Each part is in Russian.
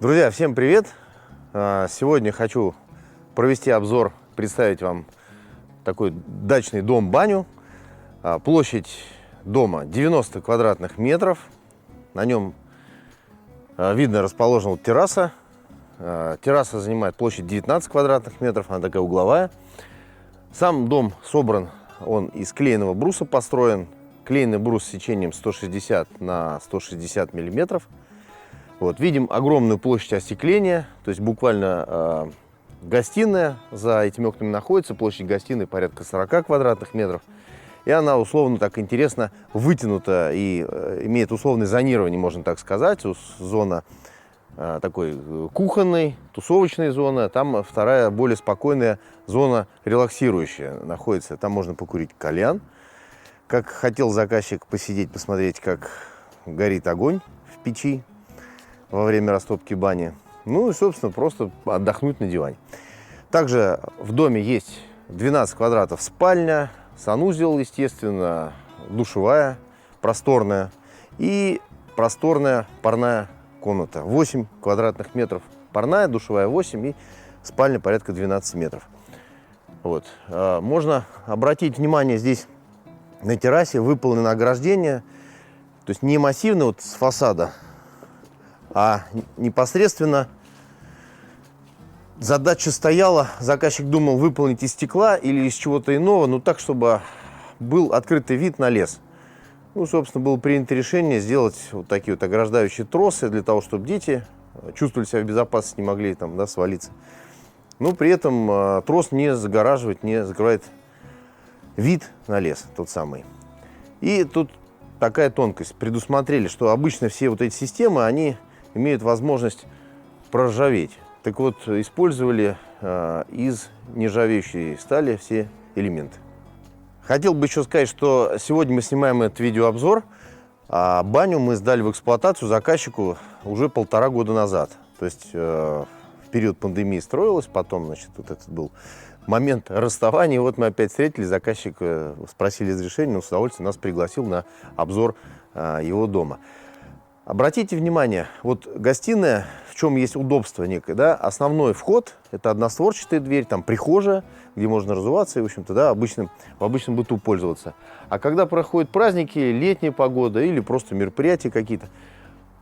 Друзья, всем привет! Сегодня хочу провести обзор, представить вам такой дачный дом-баню. Площадь дома 90 квадратных метров. На нем видно расположена вот терраса. Терраса занимает площадь 19 квадратных метров, она такая угловая. Сам дом собран, он из клееного бруса построен. Клееный брус с сечением 160 на 160 миллиметров. Вот, видим огромную площадь остекления, то есть буквально гостиная за этими окнами находится, площадь гостиной порядка 40 квадратных метров. И она условно так интересно вытянута и имеет условное зонирование, можно так сказать. Зона такой кухонной, тусовочной зона, там вторая более спокойная зона релаксирующая находится. Там можно покурить кальян, как хотел заказчик посидеть, посмотреть, как горит огонь в печи во время растопки бани. Ну и, собственно, просто отдохнуть на диване. Также в доме есть 12 квадратов спальня, санузел, естественно, душевая, просторная и просторная парная комната. 8 квадратных метров парная, душевая 8 и спальня порядка 12 метров. Вот. Можно обратить внимание, здесь на террасе выполнено ограждение, то есть не массивно вот с фасада, а непосредственно задача стояла, заказчик думал выполнить из стекла или из чего-то иного, но так, чтобы был открытый вид на лес. Ну, собственно, было принято решение сделать вот такие вот ограждающие тросы для того, чтобы дети чувствовали себя в безопасности, не могли там, да, свалиться. Но при этом трос не загораживает, не закрывает вид на лес тот самый. И тут такая тонкость. Предусмотрели, что обычно все вот эти системы, они имеют возможность проржаветь. Так вот, использовали из нержавеющей стали все элементы. Хотел бы еще сказать, что сегодня мы снимаем этот видеообзор, а баню мы сдали в эксплуатацию заказчику уже 1,5 года назад. То есть в период пандемии строилась, потом, значит, вот этот был момент расставания. И вот мы опять встретились, заказчик спросили разрешения, он с удовольствием нас пригласил на обзор его дома. Обратите внимание, вот гостиная, в чем есть удобство некое, да, основной вход – это одностворчатая дверь, там прихожая, где можно разуваться и, в общем-то, да, в обычном быту пользоваться. А когда проходят праздники, летняя погода или просто мероприятия какие-то,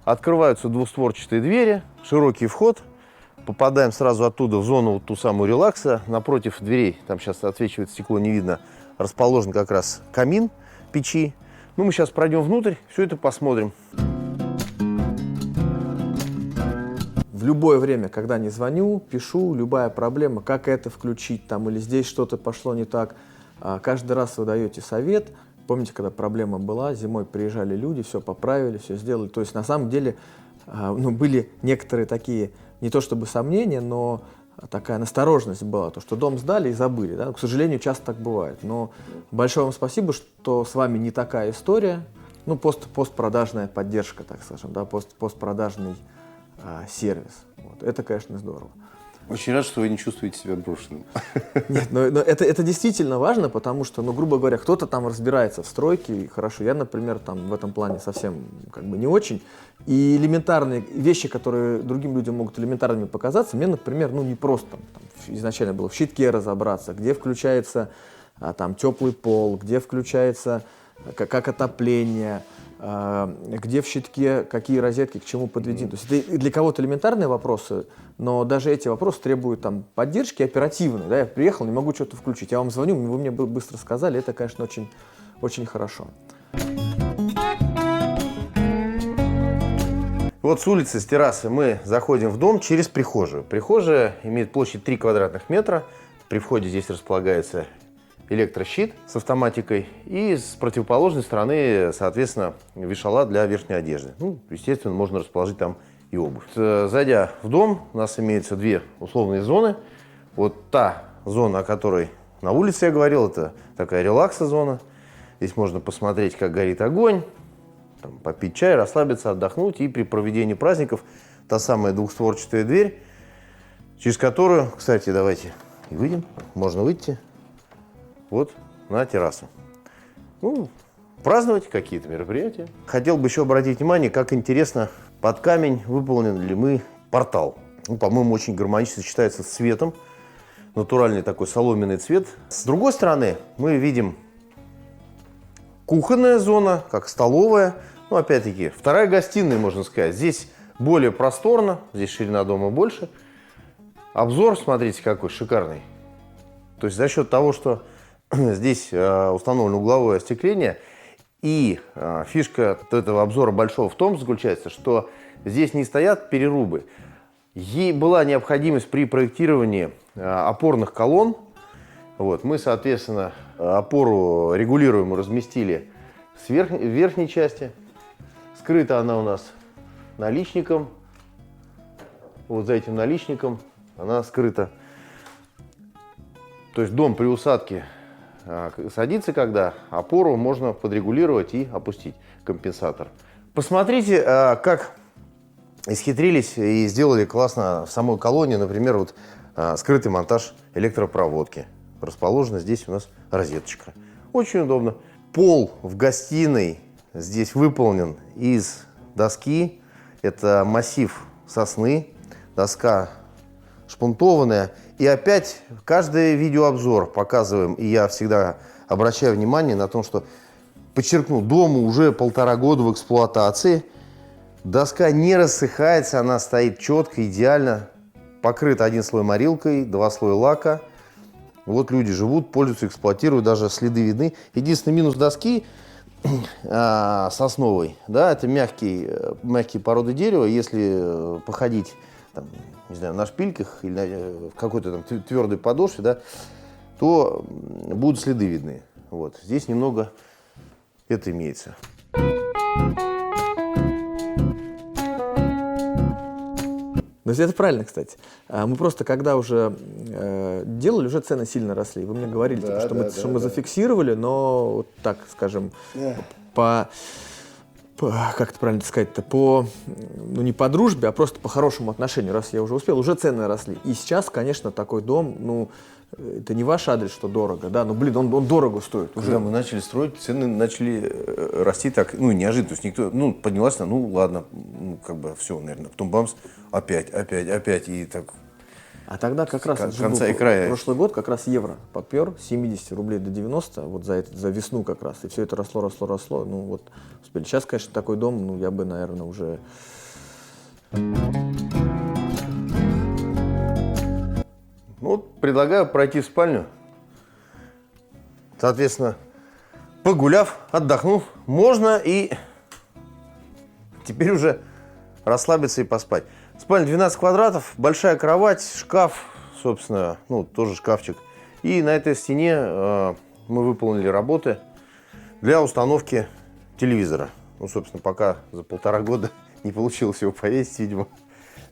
открываются двустворчатые двери, широкий вход, попадаем сразу оттуда в зону вот ту самую релакса. Напротив дверей, там сейчас отсвечивает стекло, не видно, расположен как раз камин печи. Ну, мы сейчас пройдем внутрь, все это посмотрим. В любое время, когда не звоню, пишу, любая проблема, как это включить там или здесь что-то пошло не так, каждый раз вы даете совет. Помните, когда проблема была, зимой приезжали люди, все поправили, все сделали. То есть на самом деле были некоторые такие, не то чтобы сомнения, но такая настороженность была, то, что дом сдали и забыли. Да? К сожалению, часто так бывает. Но большое вам спасибо, что с вами не такая история. Ну, постпродажная поддержка, так скажем, да, постпродажный сервис. Вот. Это, конечно, здорово. Очень рад, что вы не чувствуете себя брошенным. Нет, но это действительно важно, потому что, ну, грубо говоря, кто-то там разбирается в стройке, и хорошо. Я, например, там в этом плане совсем как бы не очень. И элементарные вещи, которые другим людям могут элементарными показаться, мне, например, ну, не просто там, изначально было в щитке разобраться, где включается там теплый пол, где включается как отопление, где в щитке какие розетки к чему подведены. То есть это для кого-то элементарные вопросы, но даже эти вопросы требуют там поддержки оперативной. Да? Я приехал, не могу что-то включить. Я вам звоню, вы мне быстро сказали. Это, конечно, очень, очень хорошо. Вот с улицы, с террасы мы заходим в дом через прихожую. Прихожая имеет площадь 3 квадратных метра. При входе здесь располагается электрощит с автоматикой, и с противоположной стороны, соответственно, вешала для верхней одежды. Ну, естественно, можно расположить там и обувь. Зайдя в дом, у нас имеются две условные зоны. Вот та зона, о которой на улице я говорил, это такая релакс-зона. Здесь можно посмотреть, как горит огонь, там, попить чай, расслабиться, отдохнуть. И при проведении праздников та самая двухстворчатая дверь, через которую, кстати, давайте выйдем, можно выйти. Вот на террасу. Ну, праздновать какие-то мероприятия. Хотел бы еще обратить внимание, как интересно, под камень выполнен ли мы портал. Ну, по-моему, очень гармонично сочетается с цветом. Натуральный такой соломенный цвет. С другой стороны мы видим кухонная зона, как столовая. Ну, опять-таки, вторая гостиная, можно сказать. Здесь более просторно, здесь ширина дома больше. Обзор, смотрите, какой шикарный. То есть за счет того, что здесь установлено угловое остекление, и фишка этого обзора большого в том заключается, что здесь не стоят перерубы. Ей была необходимость при проектировании опорных колонн. Вот, мы, соответственно, опору регулируемую разместили в верхней части. Скрыта она у нас наличником. Вот за этим наличником она скрыта. То есть дом при усадке садится, когда опору можно подрегулировать и опустить компенсатор. Посмотрите, как исхитрились и сделали классно в самой колонне, например, вот скрытый монтаж электропроводки. Расположена здесь у нас розеточка. Очень удобно. Пол в гостиной здесь выполнен из доски. Это массив сосны, доска шпунтованная. И опять каждый видеообзор показываем, и я всегда обращаю внимание на то, что, подчеркну, дому уже 1,5 года в эксплуатации. Доска не рассыхается, она стоит четко, идеально. Покрыта 1 слой морилкой, 2 слоя лака. Вот люди живут, пользуются, эксплуатируют, даже следы видны. Единственный минус доски сосновой, да, это мягкие породы дерева. Если походить, там, не знаю, на шпильках или в какой-то там твердой подошве, да, то будут следы видны. Вот. Здесь немного это имеется. Но это правильно, кстати. Мы просто, когда уже делали, уже цены сильно росли. Вы мне говорили, Да, что мы зафиксировали, но вот так, скажем, как это правильно сказать-то, ну не по дружбе, а просто по хорошему отношению, раз я уже успел, уже цены росли. И сейчас, конечно, такой дом, ну, это не ваш адрес, что дорого, да, но, блин, он дорого стоит. Когда мы начали строить, цены начали расти так, ну, неожиданно. То есть никто, ну, поднялась, ну, ладно, ну, как бы все, наверное. Потом бамс, опять, и так. А тогда как раз конца и края. Прошлый год как раз евро подпер с 70 рублей до 90, вот за весну как раз. И все это росло. Ну, вот, успели. Сейчас, конечно, такой дом, ну, я бы, наверное, уже... Ну, вот предлагаю пройти в спальню. Соответственно, погуляв, отдохнув, можно и теперь уже расслабиться и поспать. Спальня 12 квадратов, большая кровать, шкаф, собственно, ну, тоже шкафчик. И на этой стене мы выполнили работы для установки телевизора. Ну, собственно, пока за 1,5 года не получилось его повесить, видимо.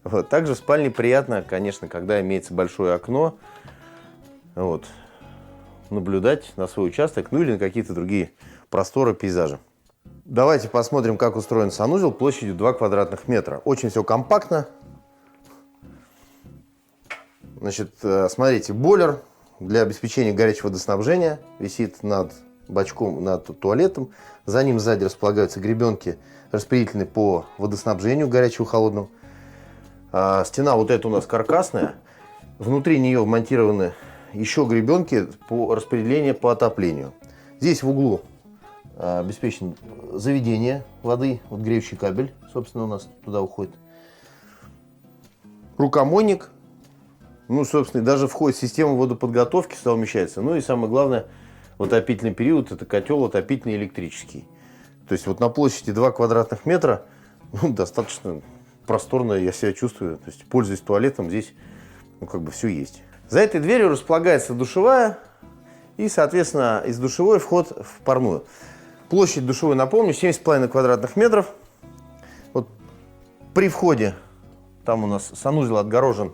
Вот. Также в спальне приятно, конечно, когда имеется большое окно, вот, наблюдать на свой участок, ну или на какие-то другие просторы, пейзажи. Давайте посмотрим, как устроен санузел площадью 2 квадратных метра. Очень все компактно. Значит, смотрите, бойлер для обеспечения горячего водоснабжения висит над бачком, над туалетом. За ним сзади располагаются гребенки распределительные по водоснабжению горячего и холодного. Стена вот эта у нас каркасная. Внутри нее вмонтированы еще гребенки по распределению по отоплению. Здесь в углу обеспечено заведение воды. Вот греющий кабель, собственно, у нас туда уходит. Рукомойник. Ну, собственно, даже входит система водоподготовки, сюда умещается. Ну и самое главное, в отопительный период это котел отопительный электрический. То есть вот на площади 2 квадратных метра, ну, достаточно просторно я себя чувствую. То есть, пользуясь туалетом, здесь, ну, как бы все есть. За этой дверью располагается душевая и, соответственно, из душевой вход в парную. Площадь душевой, напомню, 7,5 квадратных метров. Вот при входе там у нас санузел отгорожен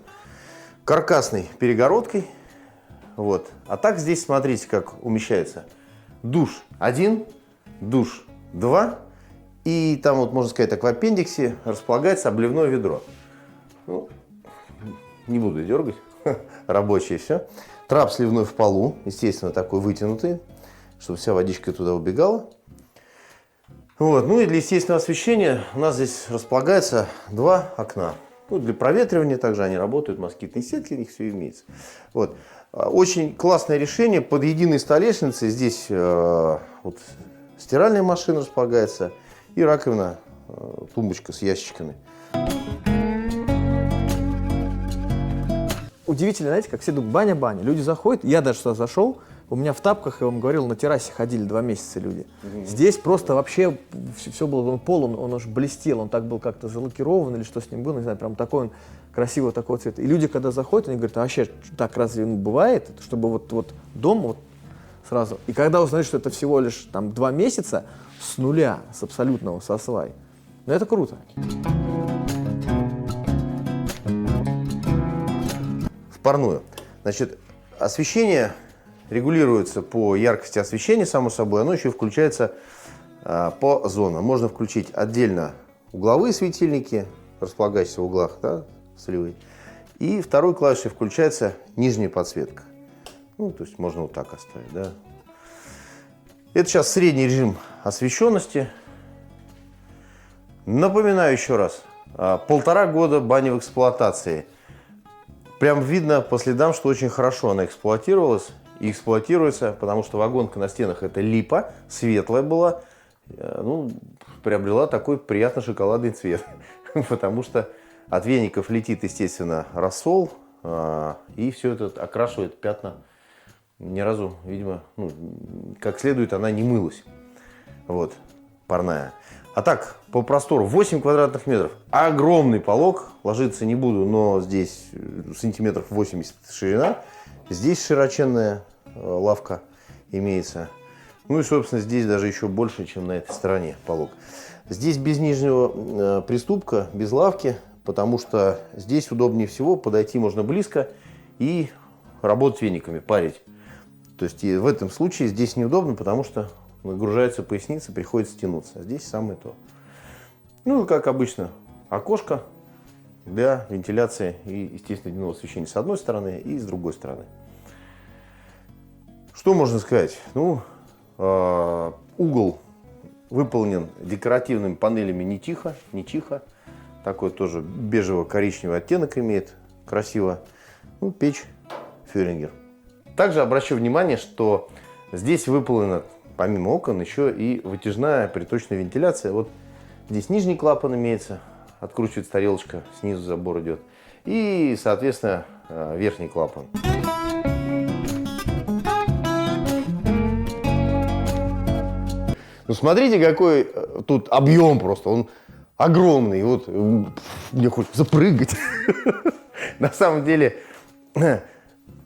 каркасной перегородкой. Вот. А так здесь, смотрите, как умещается. Душ 1, душ 2. И там, вот, можно сказать, так, в аппендиксе располагается обливное ведро. Ну, не буду дергать. Рабочее все. Трап сливной в полу, естественно, такой вытянутый, чтобы вся водичка туда убегала. Вот. Ну и для естественного освещения у нас здесь располагается 2 окна. Ну, для проветривания также они работают, москитные сетки, у них все имеется. Вот. Очень классное решение. Под единой столешницей здесь вот, стиральная машина располагается и раковина, тумбочка с ящичками. Удивительно, знаете, как все думают, баня-баня. Люди заходят, я даже сюда зашел, у меня в тапках, я вам говорил, на террасе ходили 2 месяца люди. Здесь просто вообще все было, пол, он уж блестел, он так был как-то залакирован или что с ним было, не знаю, прям такой он красивого такого цвета. И люди, когда заходят, они говорят, а вообще так разве бывает, чтобы вот дом вот сразу. И когда узнают, что это всего лишь там 2 месяца с нуля, с абсолютного, со свай, ну это круто. Парную. Значит, освещение регулируется по яркости освещения, само собой, оно еще включается по зонам. Можно включить отдельно угловые светильники, располагающиеся в углах, да, сливы. И второй клавишей включается нижняя подсветка. Ну, то есть можно вот так оставить, да. Это сейчас средний режим освещенности. Напоминаю еще раз, 1,5 года бани в эксплуатации. Прям видно по следам, что очень хорошо она эксплуатировалась и эксплуатируется, потому что вагонка на стенах это липа, светлая была, ну, приобрела такой приятно шоколадный цвет, потому что от веников летит, естественно, рассол, и все это окрашивает пятна. Ни разу, видимо, ну, как следует она не мылась, вот, парная. А так, по простору 8 квадратных метров. Огромный полог. Ложиться не буду, но здесь сантиметров 80 ширина. Здесь широченная лавка имеется. Ну и, собственно, здесь даже еще больше, чем на этой стороне полог. Здесь без нижнего приступка, без лавки, потому что здесь удобнее всего подойти можно близко и работать вениками, парить. То есть и в этом случае здесь неудобно, потому что нагружается поясница, приходится тянуться. А здесь самое то. Ну, как обычно, окошко для вентиляции и, естественно, дневного освещения с одной стороны и с другой стороны. Что можно сказать? Ну, угол выполнен декоративными панелями не тихо. Такой тоже бежево-коричневый оттенок имеет. Красиво. Ну, печь Фёрингер. Также обращу внимание, что здесь выполнена помимо окон еще и вытяжная приточная вентиляция. Вот здесь нижний клапан имеется, откручивается тарелочка, снизу забор идет. И, соответственно, верхний клапан. Ну, смотрите, какой тут объем просто. Он огромный. Вот мне хочется запрыгать. На самом деле,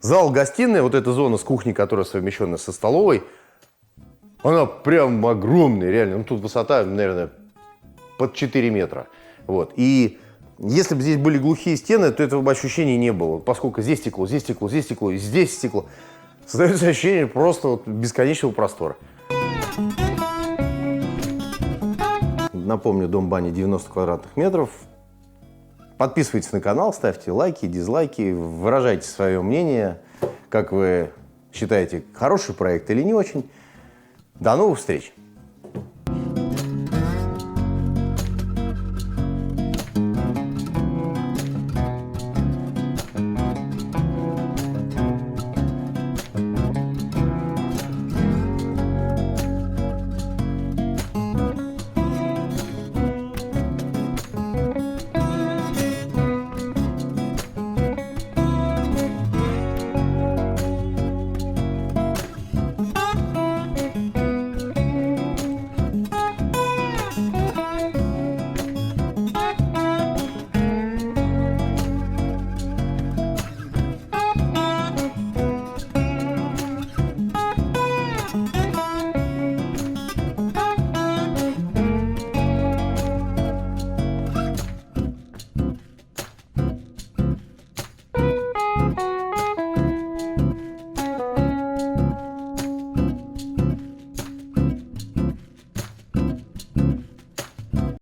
зал-гостиная, вот эта зона с кухней, которая совмещена со столовой, она прям огромная, реально. Ну, тут высота, наверное, под 4 метра. Вот. И если бы здесь были глухие стены, то этого бы ощущения не было. Поскольку здесь стекло, здесь стекло, здесь стекло, и здесь стекло. Создается ощущение просто вот бесконечного простора. Напомню, дом бани 90 квадратных метров. Подписывайтесь на канал, ставьте лайки, дизлайки, выражайте свое мнение, как вы считаете, хороший проект или не очень. До новых встреч!